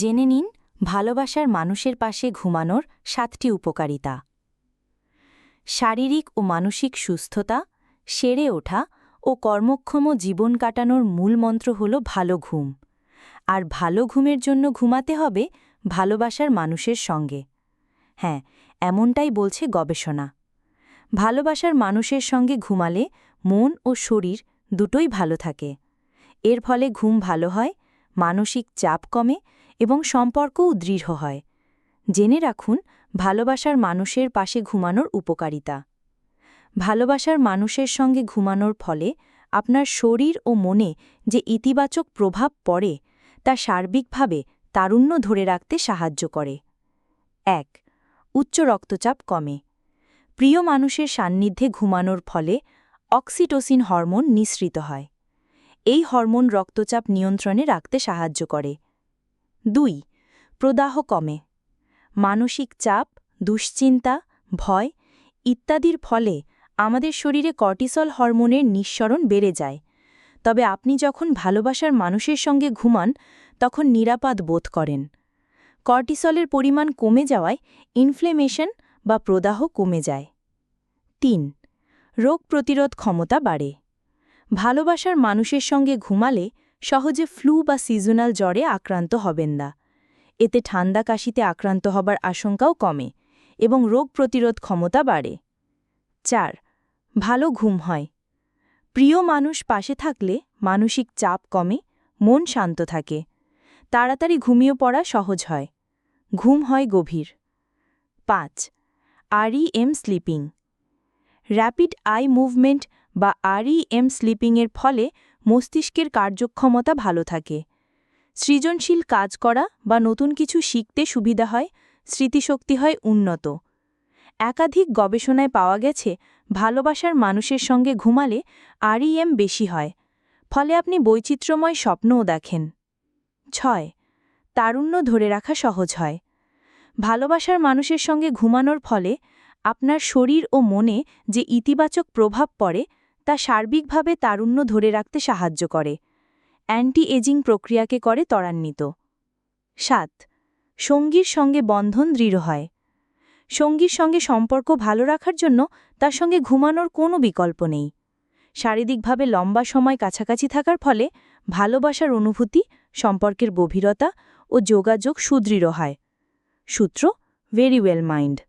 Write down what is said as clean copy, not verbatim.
জেনে নিন ভালোবাসার মানুষের পাশে ঘুমানোর 7টি উপকারিতা। শারীরিক ও মানসিক সুস্থতা, সেরে ওঠা ও কর্মক্ষম জীবন কাটানোর মূল মন্ত্র হল ভালো ঘুম। আর ভালো ঘুমের জন্য ঘুমাতে হবে ভালোবাসার মানুষের সঙ্গে। হ্যাঁ, এমনটাই বলছে গবেষণা। ভালোবাসার মানুষের সঙ্গে ঘুমালে মন ও শরীর দুটোই ভালো থাকে। এর ফলে ঘুম ভালো হয়, মানসিক চাপ কমে এবং সম্পর্কও দৃঢ় হয়। জেনে রাখুন ভালোবাসার মানুষের পাশে ঘুমানোর উপকারিতা। ভালোবাসার মানুষের সঙ্গে ঘুমানোর ফলে আপনার শরীর ও মনে যে ইতিবাচক প্রভাব পড়ে তা সার্বিকভাবে তারুণ্য ধরে রাখতে সাহায্য করে। ১. উচ্চ রক্তচাপ কমে। প্রিয় মানুষের সান্নিধ্যে ঘুমানোর ফলে অক্সিটোসিন হরমোন নিঃসৃত হয়। এই হরমোন রক্তচাপ নিয়ন্ত্রণে রাখতে সাহায্য করে। ২. প্রদাহ কমে। মানসিক চাপ, দুশ্চিন্তা, ভয় ইত্যাদির ফলে আমাদের শরীরে কর্টিসল হরমোনের নিঃসরণ বেড়ে যায়। তবে আপনি যখন ভালোবাসার মানুষের সঙ্গে ঘুমান তখন নিরাপদ বোধ করেন। কর্টিসলের পরিমাণ কমে যাওয়ায় ইনফ্লেমেশন বা প্রদাহ কমে যায়। ৩. রোগ প্রতিরোধ ক্ষমতা বাড়ে। ভালোবাসার মানুষের সঙ্গে ঘুমালে সহজে ফ্লু বা সিজনাল জ্বরে আক্রান্ত হবেন না। এতে ঠান্ডা কাশিতে আক্রান্ত হবার আশঙ্কাও কমে এবং রোগ প্রতিরোধ ক্ষমতা বাড়ে। ৪. ভালো ঘুম হয়। প্রিয় মানুষ পাশে থাকলে মানসিক চাপ কমে, মন শান্ত থাকে। তাড়াতাড়ি ঘুমিয়ে পড়া সহজ হয়। ঘুম হয় গভীর। ৫. REM sleeping. Rapid eye movement বা REM স্লিপিংয়ের ফলে মস্তিষ্কের কার্যক্ষমতা ভালো থাকে। সৃজনশীল কাজ করা বা নতুন কিছু শিখতে সুবিধা হয়, স্মৃতিশক্তি হয় উন্নত। একাধিক গবেষণায় পাওয়া গেছে ভালোবাসার মানুষের সঙ্গে ঘুমালে REM বেশি হয়, ফলে আপনি বৈচিত্র্যময় স্বপ্নও দেখেন। ৬. তারুণ্য ধরে রাখা সহজ হয়। ভালোবাসার মানুষের সঙ্গে ঘুমানোর ফলে আপনার শরীর ও মনে যে ইতিবাচক প্রভাব পড়ে তা সার্বিকভাবে তারুণ্য ধরে রাখতে সাহায্য করে। অ্যান্টি এজিং প্রক্রিয়াকে করে ত্বরান্বিত। ৭. সঙ্গীর সঙ্গে বন্ধন দৃঢ় হয়। সঙ্গীর সঙ্গে সম্পর্ক ভালো রাখার জন্য তার সঙ্গে ঘুমানোর কোনো বিকল্প নেই। শারীরিকভাবে লম্বা সময় কাছাকাছি থাকার ফলে ভালোবাসার অনুভূতি, সম্পর্কের গভীরতা ও যোগাযোগ সুদৃঢ় হয়। সূত্র ভেরি ওয়েল মাইন্ড।